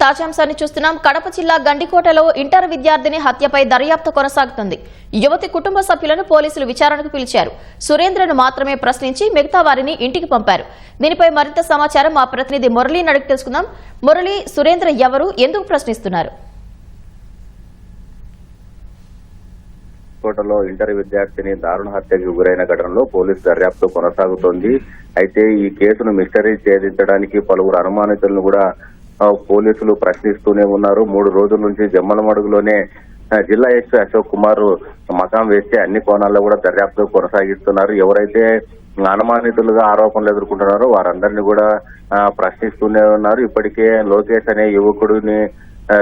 తాజాంశాన్ని చూస్తున్నాం. కడప జిల్లా గండికోటలో ఇంటర్ విద్యార్థిని హత్యపై దర్యాప్తు కొనసాగుతుంది. యువతి కుటుంబ సభ్యులను పోలీసులు విచారణకు పిలిచారు. సురేంద్రను మాత్రమే ప్రశ్నించి మిగతా వారిని ఇంటికి పంపారు. దీనిపై మరింత సమాచారం మా ప్రతినిధి మురళిని అడిగి తెలుసుకుందాం. మురళి, సురేంద్ర ఎవరు, ఎందుకు ప్రశ్నిస్తున్నారు? కోటలో ఇంటర్ విద్యార్థిని దారుణ హత్యకు గురైన ఘటనలో పోలీసు దర్యాప్తు కొనసాగుతోంది. అయితే ఈ కేసును మిస్టరీ ఛేదించడానికి పలువురు అనుమానితులను కూడా పోలీసులు ప్రశ్నిస్తూనే ఉన్నారు. 3 రోజుల నుంచి జమ్మలమడుగులోనే జిల్లా ఎస్పీ అశోక్ కుమార్ మకాం వేస్తే అన్ని కోణాల్లో కూడా దర్యాప్తు కొనసాగిస్తున్నారు. ఎవరైతే అనుమానితులుగా ఆరోపణలు ఎదుర్కొంటున్నారో వారందరినీ కూడా ప్రశ్నిస్తూనే ఉన్నారు. ఇప్పటికే లోకేష్ అనే యువకుడిని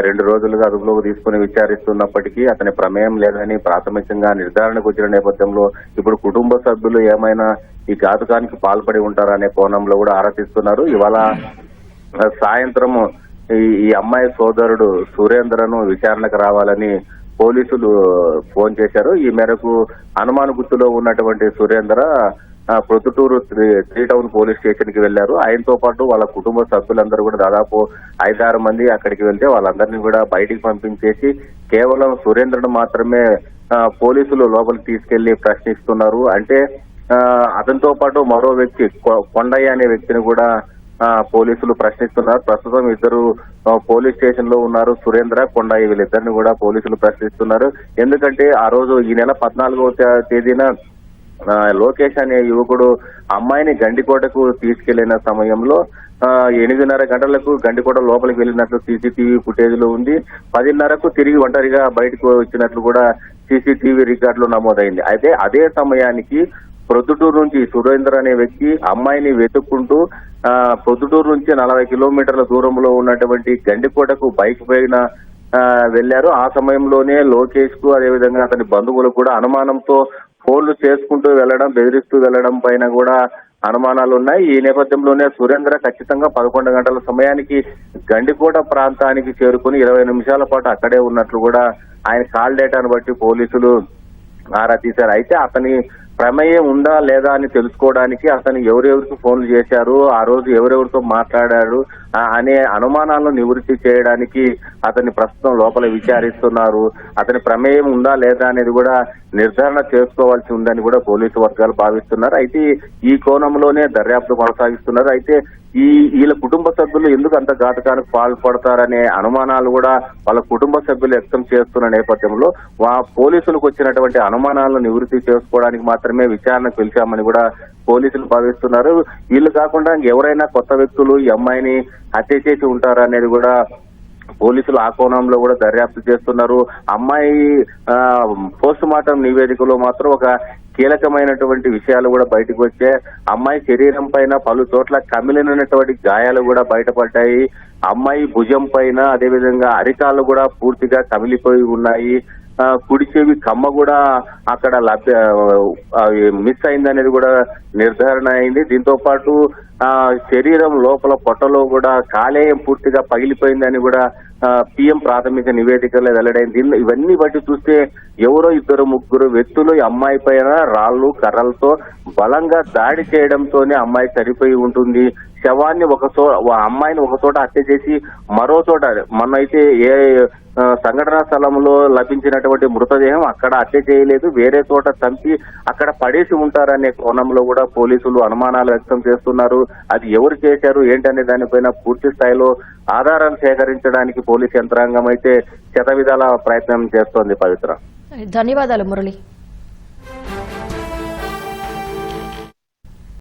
2 రోజులుగా అదుపులోకి తీసుకుని విచారిస్తున్నప్పటికీ అతని ప్రమేయం లేదని ప్రాథమికంగా నిర్ధారణకు వచ్చిన నేపథ్యంలో ఇప్పుడు కుటుంబ సభ్యులు ఏమైనా ఈ ఘాతుకానికి పాల్పడి ఉంటారా అనే కోణంలో కూడా ఆరా తీస్తున్నారు. ఇవాళ సాయంత్రం ఈ అమ్మాయి సోదరుడు సురేంద్రను విచారణకు రావాలని పోలీసులు ఫోన్ చేశారు. ఈ మేరకు అనుమాన గుర్తులో ఉన్నటువంటి Surendra Proddatur 3 town police station కి వెళ్లారు. ఆయనతో పాటు వాళ్ళ కుటుంబ సభ్యులందరూ కూడా దాదాపు 5-6 మంది అక్కడికి వెళ్తే వాళ్ళందరినీ కూడా బయటికి పంపించేసి కేవలం సురేంద్రను మాత్రమే పోలీసులు లోపలికి తీసుకెళ్లి ప్రశ్నిస్తున్నారు. అంటే అతనితో పాటు మరో వ్యక్తి కొండయ్య అనే వ్యక్తిని కూడా పోలీసులు ప్రశ్నిస్తున్నారు. ప్రస్తుతం ఇద్దరు పోలీస్ స్టేషన్ లో ఉన్నారు. సురేంద్ర, కొండయ్య వీళ్ళిద్దరిని కూడా పోలీసులు ప్రశ్నిస్తున్నారు. ఎందుకంటే ఆ రోజు ఈ నెల 14వ తేదీన లోకేష్ అనే యువకుడు అమ్మాయిని గండికోటకు తీసుకెళ్లిన సమయంలో 8:30 గంటలకు గండికోట లోపలికి వెళ్ళినట్లు సీసీటీవీ ఫుటేజ్ లో ఉంది. 10:30కు తిరిగి ఒంటరిగా బయటకు వచ్చినట్లు కూడా సీసీటీవీ రికార్డులో నమోదైంది. అయితే అదే సమయానికి ప్రొద్దుటూరు నుంచి సురేంద్ర అనే వ్యక్తి అమ్మాయిని వెతుక్కుంటూ ప్రొద్దుటూరు నుంచి 40 కిలోమీటర్ల దూరంలో ఉన్నటువంటి గండికోటకు బైక్ పైన వెళ్లారు. ఆ సమయంలోనే లోకేష్ కు అదేవిధంగా అతని బంధువులకు కూడా అనుమానంతో ఫోన్లు చేసుకుంటూ వెళ్లడం, బెదిరిస్తూ వెళ్లడం పైన కూడా అనుమానాలు ఉన్నాయి. ఈ నేపథ్యంలోనే సురేంద్ర ఖచ్చితంగా 11 గంటల సమయానికి గండికోట ప్రాంతానికి చేరుకుని 20 నిమిషాల పాటు అక్కడే ఉన్నట్లు కూడా ఆయన కాల్ డేటాను బట్టి పోలీసులు ఆరా తీశారు. అయితే అతని ప్రమేయం ఉందా లేదా అని తెలుసుకోవడానికి అతను ఎవరెవరికి ఫోన్లు చేశారు, ఆ రోజు ఎవరెవరితో మాట్లాడారు అనే అనుమానాలను నివృత్తి చేయడానికి అతన్ని ప్రస్తుతం లోపల విచారిస్తున్నారు. అతని ప్రమేయం ఉందా లేదా అనేది కూడా నిర్ధారణ చేసుకోవాల్సి ఉందని కూడా పోలీసు వర్గాలు భావిస్తున్నారు. అయితే ఈ కోణంలోనే దర్యాప్తు కొనసాగిస్తున్నారు. అయితే వీళ్ళ కుటుంబ సభ్యులు ఎందుకు అంత ఘాతకానికి పాల్పడతారనే అనుమానాలు కూడా వాళ్ళ కుటుంబ సభ్యులు వ్యక్తం చేస్తున్న నేపథ్యంలో పోలీసులకు వచ్చినటువంటి అనుమానాలను నివృత్తి చేసుకోవడానికి మాత్రమే విచారణకు పిలిచామని కూడా పోలీసులు భావిస్తున్నారు. వీళ్ళు కాకుండా ఎవరైనా కొత్త వ్యక్తులు ఈ అమ్మాయిని హత్య చేసి ఉంటారా అనేది కూడా పోలీసులు ఆ కోణంలో కూడా దర్యాప్తు చేస్తున్నారు. అమ్మాయి పోస్ట్ మార్టం నివేదికలో మాత్రం ఒక కీలకమైనటువంటి విషయాలు కూడా బయటకు వచ్చే అమ్మాయి శరీరం పైన పలు చోట్ల కమిలినటువంటి గాయాలు కూడా బయటపడ్డాయి. అమ్మాయి భుజం పైన అదేవిధంగా అరికాళ్ళు కూడా పూర్తిగా కమిలిపోయి ఉన్నాయి. కుడి చెవి కమ్మ కూడా అక్కడ మిస్ అయిందనేది కూడా నిర్ధారణ అయింది. దీంతో పాటు శరీరం లోపల పొట్టలో కూడా కాలేయం పూర్తిగా పగిలిపోయిందని కూడా పిఎం ప్రాథమిక నివేదికలో వెల్లడైంది. ఇవన్నీ బట్టి చూస్తే ఎవరో 2-3 వ్యక్తులు ఈ అమ్మాయి పైన రాళ్లు కర్రలతో బలంగా దాడి చేయడంతోనే అమ్మాయి చనిపోయి ఉంటుంది. శవాన్ని అమ్మాయిని ఒక చోట హత్య చేసి మరో చోట మొన్నైతే సంఘటనా స్థలంలో లభించినటువంటి మృతదేహం అక్కడ హత్య చేయలేదు, వేరే చోట చంపి అక్కడ పడేసి ఉంటారనే కోణంలో కూడా పోలీసులు అనుమానాలు వ్యక్తం చేస్తున్నారు. అది ఎవరు చేశారు ఏంటనే దానిపైన పూర్తి స్థాయిలో ఆధారాలు సేకరించడానికి పోలీస్ యంత్రాంగం అయితే శతవిధాల ప్రయత్నం చేస్తోంది. పవిత్ర, ధన్యవాదాలు మురళి.